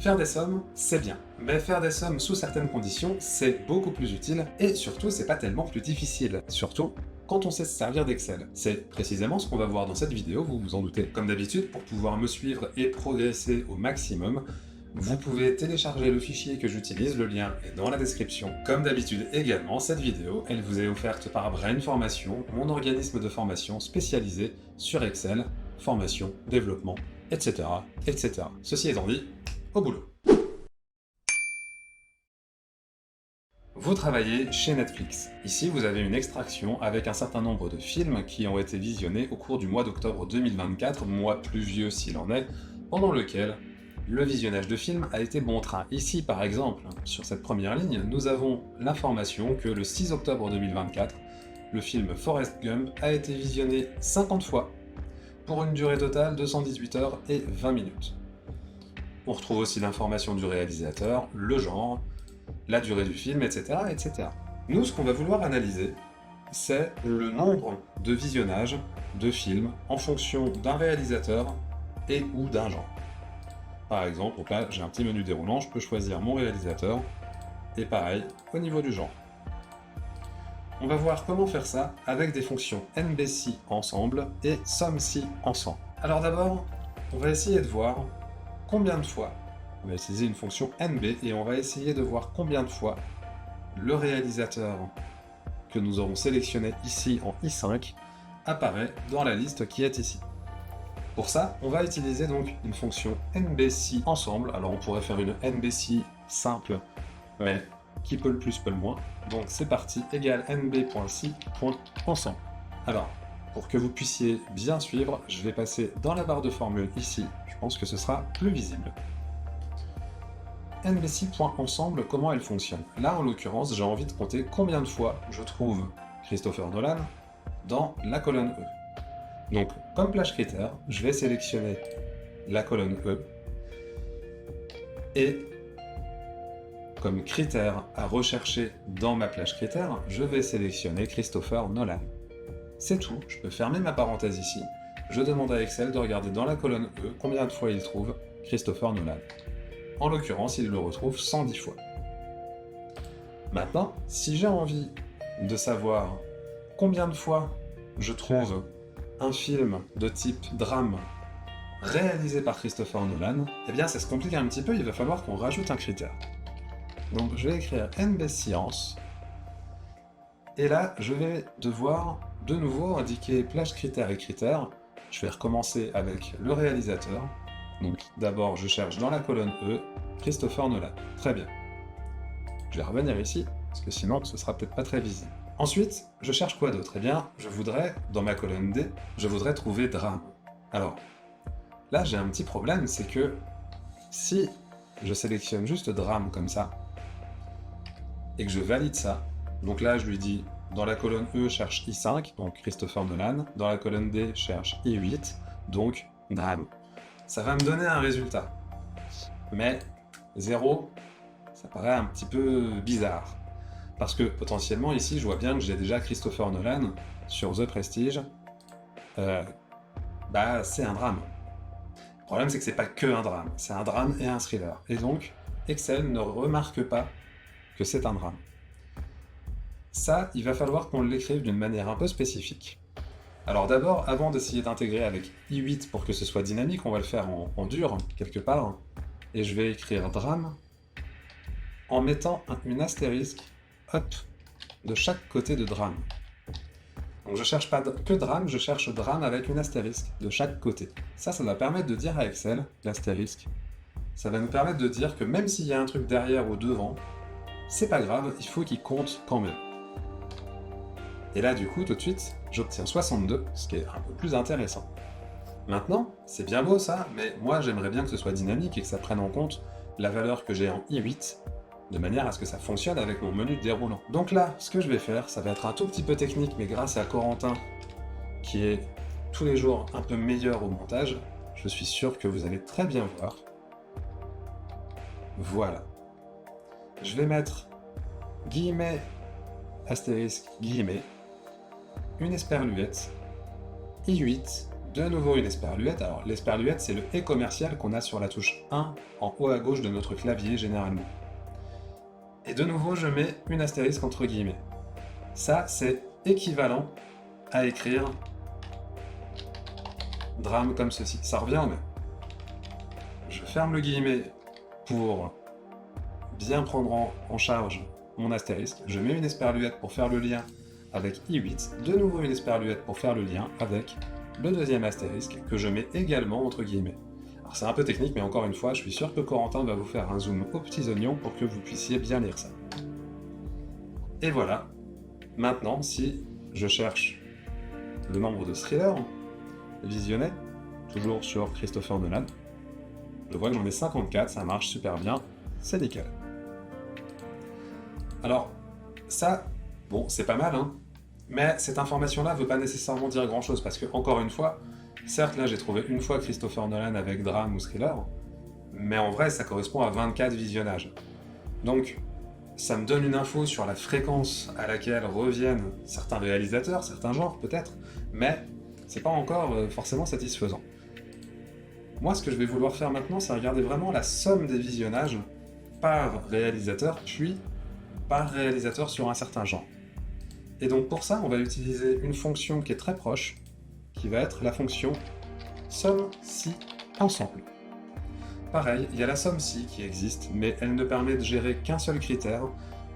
Faire des sommes, c'est bien, mais faire des sommes sous certaines conditions, c'est beaucoup plus utile, et surtout, c'est pas tellement plus difficile. Surtout, quand on sait se servir d'Excel. C'est précisément ce qu'on va voir dans cette vidéo, vous vous en doutez. Comme d'habitude, pour pouvoir me suivre et progresser au maximum, vous pouvez télécharger le fichier que j'utilise, le lien est dans la description. Comme d'habitude également, cette vidéo, elle vous est offerte par Brain Formation, mon organisme de formation spécialisé sur Excel, formation, développement, etc., etc. Ceci étant dit, au boulot. Vous travaillez chez Netflix. Ici, vous avez une extraction avec un certain nombre de films qui ont été visionnés au cours du mois d'octobre 2024, mois pluvieux s'il en est, pendant lequel le visionnage de films a été bon train. Ici, par exemple, sur cette première ligne, nous avons l'information que le 6 octobre 2024, le film Forrest Gump a été visionné 50 fois, pour une durée totale de 118 heures et 20 minutes. On retrouve aussi l'information du réalisateur, le genre, la durée du film, etc., etc. Nous, ce qu'on va vouloir analyser, c'est le nombre de visionnages de films en fonction d'un réalisateur et ou d'un genre. Par exemple, donc là, j'ai un petit menu déroulant, je peux choisir mon réalisateur, et pareil, au niveau du genre. On va voir comment faire ça avec des fonctions NBC ensemble et SUMC ensemble. Alors d'abord, on va essayer de voir combien de fois, on va utiliser une fonction NB et on va essayer de voir combien de fois le réalisateur que nous aurons sélectionné ici en I5 apparaît dans la liste qui est ici. Pour ça, on va utiliser donc une fonction NBC ensemble. Alors on pourrait faire une NBC simple, mais qui peut le plus peut le moins. Donc c'est parti, égale nb.c.ensemble. Alors, pour que vous puissiez bien suivre, je vais passer dans la barre de formule ici. Je pense que ce sera plus visible. NBC.ensemble, comment elle fonctionne? Là, en l'occurrence, j'ai envie de compter combien de fois je trouve Christopher Nolan dans la colonne E. Donc, comme plage critère, je vais sélectionner la colonne E et comme critère à rechercher dans ma plage critère, je vais sélectionner Christopher Nolan. C'est tout, je peux fermer ma parenthèse ici. Je demande à Excel de regarder dans la colonne E combien de fois il trouve Christopher Nolan. En l'occurrence, il le retrouve 110 fois. Maintenant, si j'ai envie de savoir combien de fois je trouve un film de type drame réalisé par Christopher Nolan, eh bien ça se complique un petit peu, il va falloir qu'on rajoute un critère. Donc je vais écrire NB Science, et là je vais devoir de nouveau indiquer plage critère et critère. Je vais recommencer avec le réalisateur. Donc d'abord je cherche dans la colonne E Christopher Nolan. Très bien. Je vais revenir ici, parce que sinon ce sera peut-être pas très visible. Ensuite, je cherche quoi d'autre? Eh bien, je voudrais, dans ma colonne D, je voudrais trouver drame. Alors, là j'ai un petit problème, c'est que si je sélectionne juste drame comme ça, et que je valide ça, donc là je lui dis, dans la colonne E, cherche I5, donc Christopher Nolan, dans la colonne D, cherche I8, donc drame. Ça va me donner un résultat. Mais 0, ça paraît un petit peu bizarre. Parce que potentiellement ici, je vois bien que j'ai déjà Christopher Nolan sur The Prestige. C'est un drame. Le problème, c'est que c'est pas que un drame. C'est un drame et un thriller. Et donc, Excel ne remarque pas que c'est un drame. Ça, il va falloir qu'on l'écrive d'une manière un peu spécifique. Alors d'abord, avant d'essayer d'intégrer avec I8 pour que ce soit dynamique, on va le faire en dur, quelque part. Et je vais écrire drame en mettant une astérisque de chaque côté de drame. Donc je cherche pas que drame, je cherche drame avec une astérisque de chaque côté. Ça va permettre de dire à Excel, l'astérisque, ça va nous permettre de dire que même s'il y a un truc derrière ou devant, c'est pas grave, il faut qu'il compte quand même. Et là du coup, tout de suite, j'obtiens 62, ce qui est un peu plus intéressant. Maintenant, c'est bien beau ça, mais moi j'aimerais bien que ce soit dynamique et que ça prenne en compte la valeur que j'ai en I8, de manière à ce que ça fonctionne avec mon menu déroulant. Donc là, ce que je vais faire, ça va être un tout petit peu technique, mais grâce à Corentin, qui est tous les jours un peu meilleur au montage, je suis sûr que vous allez très bien voir. Voilà. Je vais mettre guillemets, astérisque, guillemets, une esperluette, I8, De nouveau une esperluette. Alors l'esperluette, c'est le « et » commercial qu'on a sur la touche 1 en haut à gauche de notre clavier généralement. Et de nouveau, je mets une astérisque entre guillemets. Ça, c'est équivalent à écrire drame comme ceci. Ça revient au même. Je ferme le guillemet pour bien prendre en charge mon astérisque. Je mets une esperluette pour faire le lien avec I8. De nouveau une esperluette pour faire le lien avec le deuxième astérisque que je mets également entre guillemets. Alors c'est un peu technique, mais encore une fois, je suis sûr que Corentin va vous faire un zoom aux petits oignons pour que vous puissiez bien lire ça. Et voilà. Maintenant, si je cherche le nombre de thrillers visionnés, toujours sur Christopher Nolan, je vois que j'en ai 54, ça marche super bien, c'est nickel. Alors, ça, bon, c'est pas mal, hein, mais cette information-là ne veut pas nécessairement dire grand-chose, parce que, encore une fois, certes, là, j'ai trouvé une fois Christopher Nolan avec drame ou thriller, mais en vrai, ça correspond à 24 visionnages. Donc, ça me donne une info sur la fréquence à laquelle reviennent certains réalisateurs, certains genres, peut-être, mais c'est pas encore forcément satisfaisant. Moi, ce que je vais vouloir faire maintenant, c'est regarder vraiment la somme des visionnages par réalisateur, puis par réalisateur sur un certain genre. Et donc pour ça, on va utiliser une fonction qui est très proche, qui va être la fonction somme-si ensemble. Pareil, il y a la somme-si qui existe, mais elle ne permet de gérer qu'un seul critère,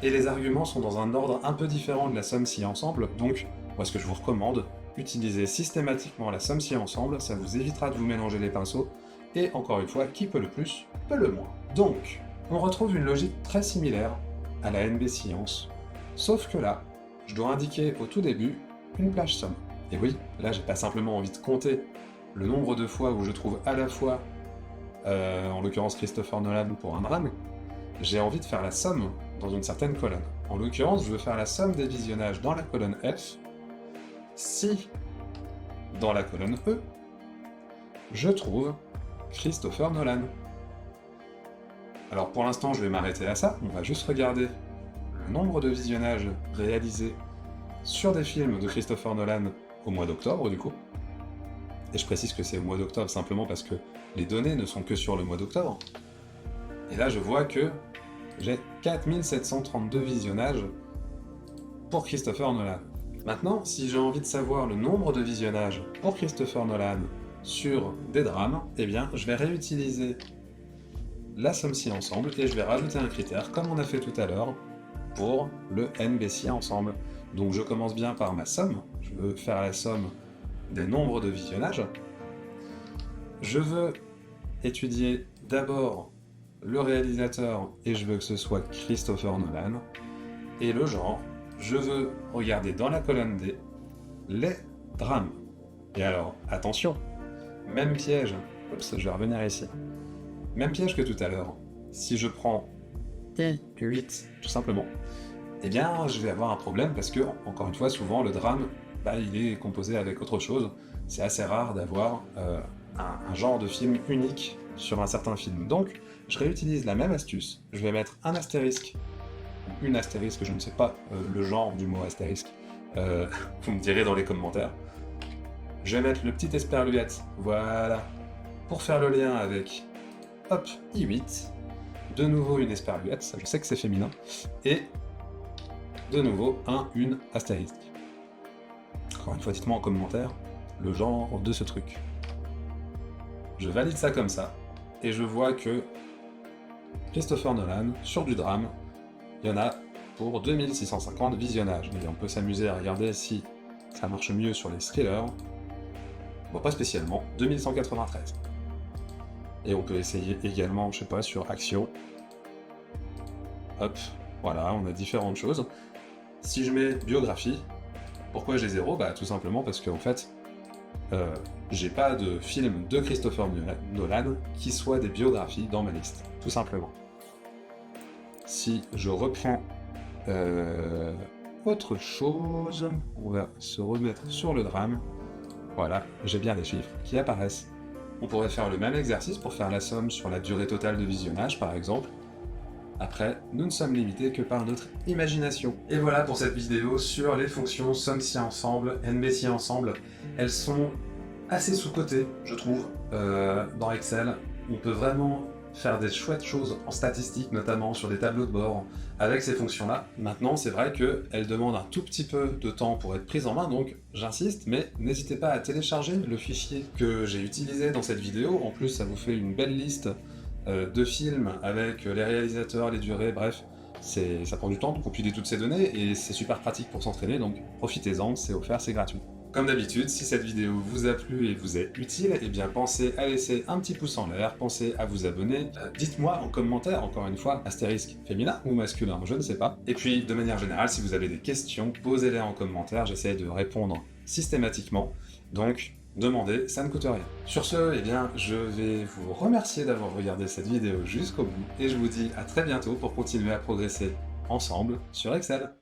et les arguments sont dans un ordre un peu différent de la somme-si ensemble, donc moi ce que je vous recommande, utilisez systématiquement la somme-si ensemble, ça vous évitera de vous mélanger les pinceaux, et encore une fois, qui peut le plus, peut le moins. Donc, on retrouve une logique très similaire à la NB Science, sauf que là, je dois indiquer au tout début une plage somme. Et oui, là j'ai pas simplement envie de compter le nombre de fois où je trouve à la fois, en l'occurrence Christopher Nolan pour un drame, j'ai envie de faire la somme dans une certaine colonne. En l'occurrence, je veux faire la somme des visionnages dans la colonne F, si, dans la colonne E, je trouve Christopher Nolan. Alors pour l'instant, je vais m'arrêter à ça, on va juste regarder le nombre de visionnages réalisés sur des films de Christopher Nolan au mois d'octobre, du coup. Et je précise que c'est au mois d'octobre simplement parce que les données ne sont que sur le mois d'octobre. Et là, je vois que j'ai 4732 visionnages pour Christopher Nolan. Maintenant, si j'ai envie de savoir le nombre de visionnages pour Christopher Nolan sur des drames, eh bien, je vais réutiliser la somme-si ensemble et je vais rajouter un critère, comme on a fait tout à l'heure, pour le NB-si ensemble. Donc je commence bien par ma somme, je veux faire la somme des nombres de visionnages. Je veux étudier d'abord le réalisateur et je veux que ce soit Christopher Nolan. Et le genre, je veux regarder dans la colonne D les drames. Et alors, attention, même piège, oups, je vais revenir ici. Même piège que tout à l'heure. Si je prends T8, tout simplement, eh bien, je vais avoir un problème parce que, encore une fois, souvent, le drame, il est composé avec autre chose. C'est assez rare d'avoir un genre de film unique sur un certain film. Donc, je réutilise la même astuce. Je vais mettre un astérisque, ou une astérisque, je ne sais pas le genre du mot astérisque. Vous me direz dans les commentaires. Je vais mettre le petit esperluette, voilà, pour faire le lien avec, hop, I8. De nouveau une esperluette, ça je sais que c'est féminin. Et de nouveau une astérisque. Encore une fois, dites-moi en commentaire le genre de ce truc. Je valide ça comme ça, et je vois que Christopher Nolan, sur du drame, il y en a pour 2650 visionnages. Mais on peut s'amuser à regarder si ça marche mieux sur les thrillers. Bon, pas spécialement, 2193. Et on peut essayer également, je sais pas, sur action. Hop, voilà, on a différentes choses. Si je mets biographie, pourquoi j'ai 0 ? Tout simplement parce qu'en fait, j'ai pas de film de Christopher Nolan qui soit des biographies dans ma liste, tout simplement. Si je reprends autre chose, on va se remettre sur le drame. Voilà, j'ai bien les chiffres qui apparaissent. On pourrait faire le même exercice pour faire la somme sur la durée totale de visionnage, par exemple. Après, nous ne sommes limités que par notre imagination. Et voilà pour cette vidéo sur les fonctions somme-si ensemble, NB-si ensemble. Elles sont assez sous-coté, je trouve, dans Excel. On peut vraiment faire des chouettes choses en statistique, notamment sur des tableaux de bord, avec ces fonctions-là. Maintenant, c'est vrai qu'elles demandent un tout petit peu de temps pour être prises en main, donc j'insiste, mais n'hésitez pas à télécharger le fichier que j'ai utilisé dans cette vidéo. En plus, ça vous fait une belle liste de films avec les réalisateurs, les durées, bref. Ça prend du temps de compiler toutes ces données et c'est super pratique pour s'entraîner, donc profitez-en, c'est offert, c'est gratuit. Comme d'habitude, si cette vidéo vous a plu et vous est utile, eh bien pensez à laisser un petit pouce en l'air, pensez à vous abonner, dites-moi en commentaire, encore une fois, astérisque féminin ou masculin, je ne sais pas. Et puis, de manière générale, si vous avez des questions, posez-les en commentaire, j'essaie de répondre systématiquement, donc demandez, ça ne coûte rien. Sur ce, eh bien, je vais vous remercier d'avoir regardé cette vidéo jusqu'au bout, et je vous dis à très bientôt pour continuer à progresser ensemble sur Excel.